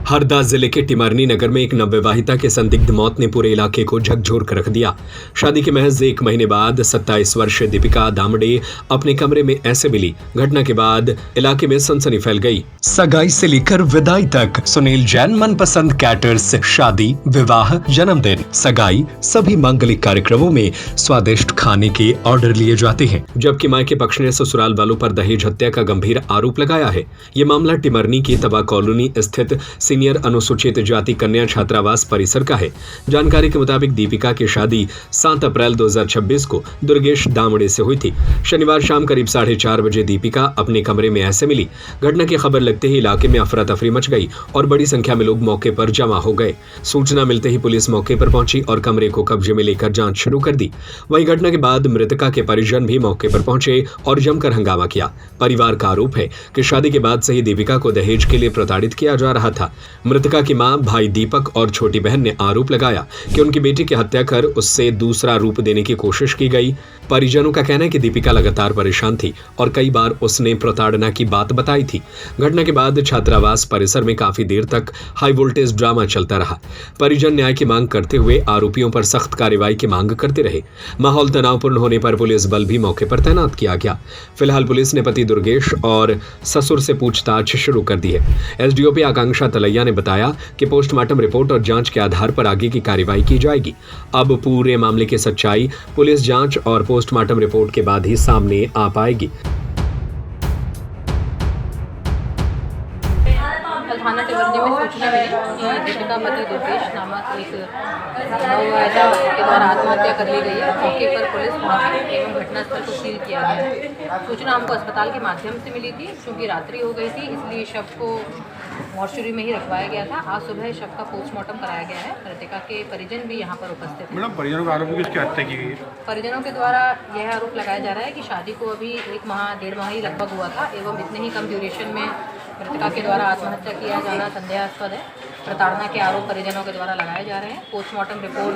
हरदा जिले के टिमरनी नगर में एक नवविवाहिता के संदिग्ध मौत ने पूरे इलाके को झकझोर कर रख दिया। शादी के महज 1 महीने बाद 27 वर्षीय दीपिका दामड़े अपने कमरे में ऐसे मिली। घटना के बाद इलाके में सनसनी फैल गई। सगाई से लेकर विदाई तक सुनील जैन मनपसंद कैटर्स शादी, विवाह, जन्मदिन, सगाई सभी मांगलिक कार्यक्रमों में स्वादिष्ट खाने के ऑर्डर लिए जाते हैं। जबकि मायके पक्ष ने ससुराल वालों पर दहेज हत्या का गंभीर आरोप लगाया है। ये मामला टिमरनी की तबा कॉलोनी स्थित सीनियर अनुसूचित जाति कन्या छात्रावास परिसर का है। जानकारी के मुताबिक दीपिका की शादी 7 अप्रैल 2026 को दुर्गेश दामड़े से हुई थी। शनिवार शाम करीब 4:30 बजे दीपिका अपने कमरे में ऐसे मिली। घटना की खबर लगते ही इलाके में अफरा तफरी मच गई और बड़ी संख्या में लोग मौके पर जमा हो गए। सूचना मिलते ही पुलिस मौके पर पहुंची और कमरे को कब्जे में लेकर जांच शुरू कर दी। वहीं घटना के बाद मृतका के परिजन भी मौके पर पहुंचे और जमकर हंगामा किया। परिवार का आरोप है कि शादी के बाद से ही दीपिका को दहेज के लिए प्रताड़ित किया जा रहा था। मृतका की मां, भाई दीपक और छोटी बहन ने आरोप लगाया कि उनकी बेटी की हत्या कर उससे दूसरा रूप देने की कोशिश की गई। परिजनों का कहना है कि दीपिका लगातार परेशान थी और कई बार उसने प्रताड़ना की बात बताई थी। घटना के बाद छात्रावास परिसर में काफी देर तक हाई वोल्टेज ड्रामा चलता रहा। परिजन न्याय की मांग करते हुए आरोपियों पर सख्त कार्रवाई की मांग करते रहे। माहौल तनावपूर्ण होने पर पुलिस बल भी मौके पर तैनात किया गया। फिलहाल पुलिस ने पति दुर्गेश और ससुर से पूछताछ शुरू कर दी है। एसडीओपी आकांक्षा तलैया ने बताया कि पोस्टमार्टम रिपोर्ट और जांच के आधार पर आगे की कार्रवाई की जाएगी। अब पूरे मामले की सच्चाई पुलिस जांच और पोस्टमार्टम रिपोर्ट के बाद ही सामने आ पाएगी। थाना टिमरनी में सूचना मिली कि दीपिका पति दुर्गेश नामक एक नवविवाहिता के द्वारा आत्महत्या कर ली गई है। मौके पर पुलिस पहुंची एवं घटनास्थल को सील किया गया है। सूचना हमको अस्पताल के माध्यम से मिली थी। चूँकि रात्रि हो गई थी इसलिए शव को मॉर्चरी में ही रखवाया गया था। आज सुबह शव का पोस्टमार्टम कराया गया है। मृतका के परिजन भी यहाँ पर उपस्थित हैं। मैडम, परिजनों का आरोप है कि उसकी हत्या की गई है। परिजनों के द्वारा यह आरोप लगाया जा रहा है कि शादी को अभी 1 माह 1.5 माह ही लगभग हुआ था एवं इतने ही कम ड्यूरेशन में मृतका के द्वारा आत्महत्या किया जाना संदेहास्पद है। प्रताड़ना के आरोप परिजनों के द्वारा लगाए जा रहे हैं। पोस्टमार्टम रिपोर्ट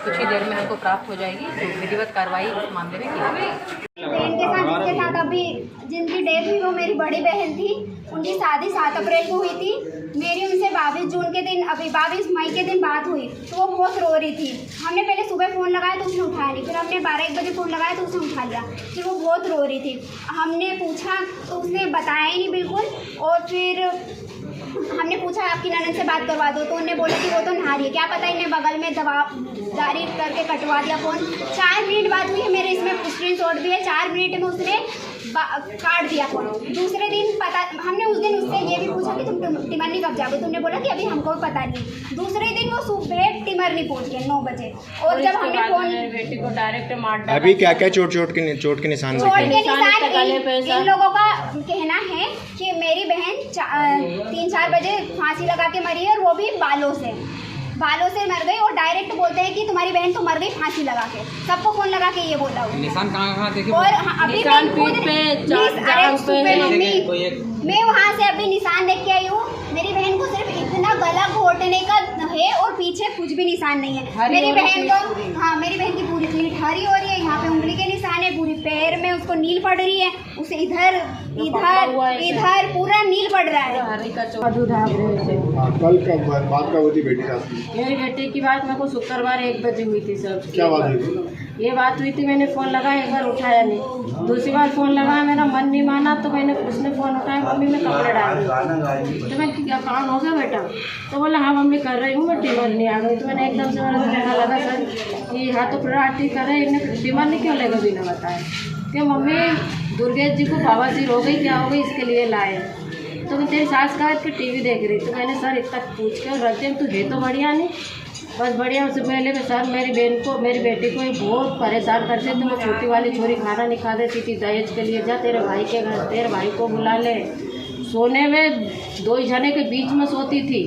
कुछ ही देर में हमको प्राप्त हो जाएगी तो विधिवत कार्रवाई इस मामले में की जाएगी। जिसके साथ अभी जिनकी डेथ हुई वो मेरी बड़ी बहन थी। उनकी शादी 7 अप्रैल को हुई थी। मेरी उनसे 22 जून के दिन अभी 22 मई के दिन बात हुई तो वो बहुत रो रही थी। हमने पहले सुबह फ़ोन लगाया तो उसने उठाया नहीं। फिर हमने 12-1 बजे फ़ोन लगाया तो उसने उठा लिया। फिर वो बहुत रो रही थी। हमने पूछा तो उसने बताया ही नहीं बिल्कुल। और फिर हमने पूछा आपकी ननद से बात करवा दो तो उन्होंने बोला कि वो तो नहा रही है। क्या पता इन्हें बगल में दवा जारी करके कटवा दिया फ़ोन। 4 मिनट बात हुई है। मेरे इसमें स्क्रीनशॉट भी है। 4 मिनट में उसने काट दिया फ़ोन। दूसरे दिन पता हमने उस दिन उससे ये भी पूछा कि तुम टिमरनी कब जाओगे। तुमने बोला कि अभी हमको पता नहीं। दूसरे दिन वो सुबह टिमरनी पहुंच गए 9 बजे। और जब हमने फ़ोन बेटी को डायरेक्ट मार डाला। अभी क्या क्या चोट के निशान इन लोगों का कहना है कि मेरी बहन 3-4 बजे फांसी लगा के मरी है और वो भी बालों से मर गई। और डायरेक्ट बोलते हैं कि तुम्हारी बहन तो मर गई फांसी लगा के। सबको फोन लगा के ये बोला हुआ। निशान कहाँ देखे? और अभी मैं वहाँ से अभी निशान देख के आई हूँ। मेरी बहन को सिर्फ इतना गला घोटने का है और पीछे कुछ भी निशान नहीं है। मेरी बहन की पूरी पीठ हरी हो रही है। यहाँ पे उंगली के निशान है। पूरी पैर में उसको नील पड़ रही है। उसे इधर पूरा नील पड़ रहा है। कल कब बात का होती बेटी का? मेरी बेटी की बात मेरे को शुक्रवार 1 बजे हुई थी सर। क्या बात हुई? ये बात हुई थी। मैंने फ़ोन लगाया, एक बार उठाया नहीं। दूसरी बार फ़ोन लगाया, मेरा मन नहीं माना तो उसने फ़ोन उठाया, मम्मी मैं कपड़े डाल रही। तो मैं क्या काम हो गया बेटा? तो बोला हाँ मम्मी कर रही हूँ, मैं टिमरनी आ गई। तो मैंने एकदम से मेरा कहना लगा सर कि हाँ तो प्रार्थी कर रहे हैं, टिमरनी क्यों लेगा बिना बताए कि मम्मी दुर्गेश जी को बवासीर हो गई, क्या हो गई, इसके लिए लाए। तो मैं तेरी सास का कि टीवी देख रही। तो मैंने सर इतना पूछ के रख दिया तू है तो बढ़िया नहीं बस बढ़िया। उससे पहले मैं सर मेरी बेटी को बहुत परेशान करते थे। मैं छोटी वाली छोरी खाना नहीं खा देती थी दहेज के लिए। जा तेरे भाई के घर, तेरे भाई को बुला ले। सोने में 2 जने के बीच में सोती थी।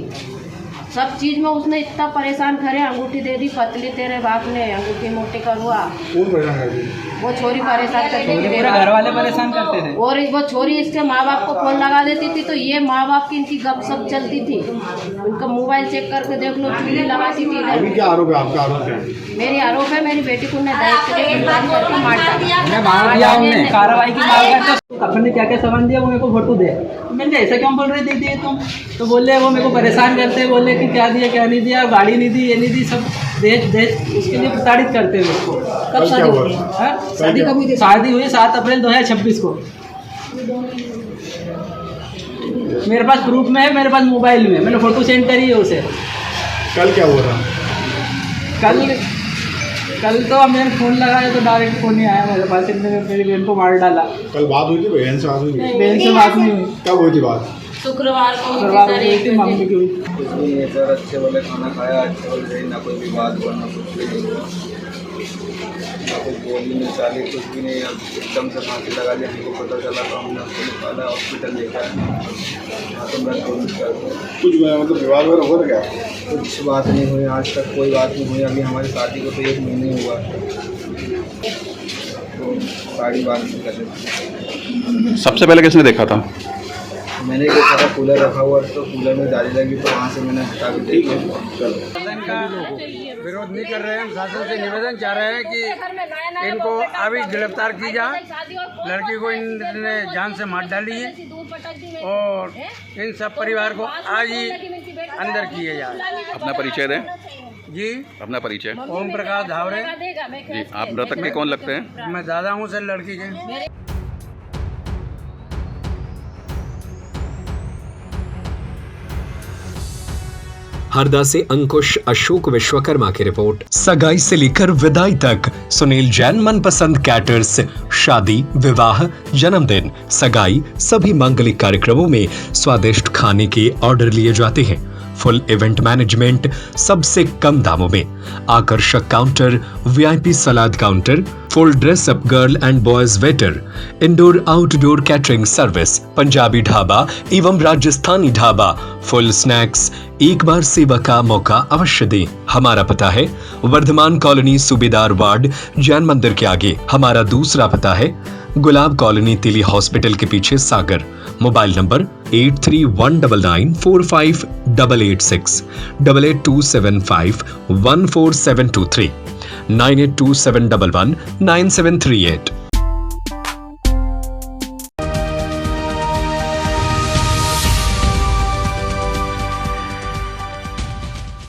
सब चीज़ में उसने इतना परेशान करे। अंगूठी दे दी पतली, तेरे बाप ने अंगूठी मोटी करवा। कौन परेशान करती? वो छोरी परेशान करती थी। पूरे घर वाले परेशान करते थे। और वो छोरी इसके माँ बाप को फ़ोन लगा देती थी तो ये माँ बाप की इनकी गपशप चलती थी। उनका मोबाइल चेक करके देख लो, चूड़ी लगाती थी। अभी क्या आरोप है आपका? आरोप क्या है? मेरी आरोप है मेरी बेटी को दहेज के लिए गिरफ्तार करके मार दिया। कार्रवाई की मांग करते अपन ने क्या क्या सामान दिया वो मेरे को फोटो दे। मैंने कहा ऐसा क्यों बोल रहे दीदी तुम? तो बोले वो मेरे को परेशान करते, बोले कि क्या दिया क्या नहीं दिया, गाड़ी नहीं दी, ये नहीं दी, सब देश उसके लिए प्रताड़ित करते हुए उसको। कब शादी हुई? शादी कब हुई थी? शादी हुई 7 अप्रैल 2026 को। मेरे पास प्रूफ में है, मेरे पास मोबाइल में, मैंने फोटो सेंड करी है उसे। कल क्या हुआ था? कल तो मैंने फ़ोन लगाया तो डायरेक्ट फ़ोन नहीं आया मेरे पास, इन्होंने मेरी बहन को मार डाला। कल बात हुई थी, बहन से बात हुई थी? बहन से बात नहीं हुई। कब हुई थी बात? शुक्रवार को हुई थी, मम्मी की हुई। कुछ भी नहीं सर, अच्छे वाले खाना खाया, अच्छे वाले रही, ना कोई विवाद हुआ, ना कुछ भी नहीं हुआ, ना कोई बोली नहीं चाली, कुछ भी नहीं। अब एकदम से फांसी लगा लिया, हमको पता चला तो हमने उसको निकाला, हॉस्पिटल लेकर आया। तो मैं कुछ मतलब विवाद वगैरह हो गया? कुछ बात नहीं हुई, आज तक कोई बात नहीं हुई। अभी हमारी शादी को तो 1 महीने हुआ, तो सारी बात नहीं कर रहे। सबसे पहले किसने देखा था? मैंने देखा था कूलर रखा हुआ, तो कूलर में जाली लगी, तो वहाँ से मैंने हटा के देखी। का विरोध नहीं कर रहे हैं, हम शासन से निवेदन चाह रहे हैं कि इनको अभी गिरफ्तार की जाए। लड़की को इनने जान से मार डाली है और इन सब परिवार को आज ही अंदर किए जाए। अपना परिचय दें जी, अपना परिचय। ओम प्रकाश धावरे जी, आप मृतक के कौन लगते हैं? मैं दादा हूँ सर लड़की के। हरदा से अंकुश अशोक विश्वकर्मा की रिपोर्ट। सगाई से लेकर विदाई तक सुनील जैन मनपसंद कैटर्स। शादी, विवाह, जन्मदिन, सगाई, सभी मांगलिक कार्यक्रमों में स्वादिष्ट खाने के ऑर्डर लिए जाते हैं। फुल इवेंट मैनेजमेंट सबसे कम दामों में। आकर्षक counter, VIP salad counter, full dress up girl and boys waiter, indoor outdoor catering service, Punjabi dhaba एवं राजस्थानी ढाबा, फुल स्नैक्स। एक बार सेवा का मौका अवश्य दें। हमारा पता है वर्धमान कॉलोनी, सूबेदार वार्ड, जैन मंदिर के आगे। हमारा दूसरा पता है गुलाब कॉलोनी, तिली हॉस्पिटल के पीछे, सागर। Mobile number 8319458886, 8827514723, 9827119738।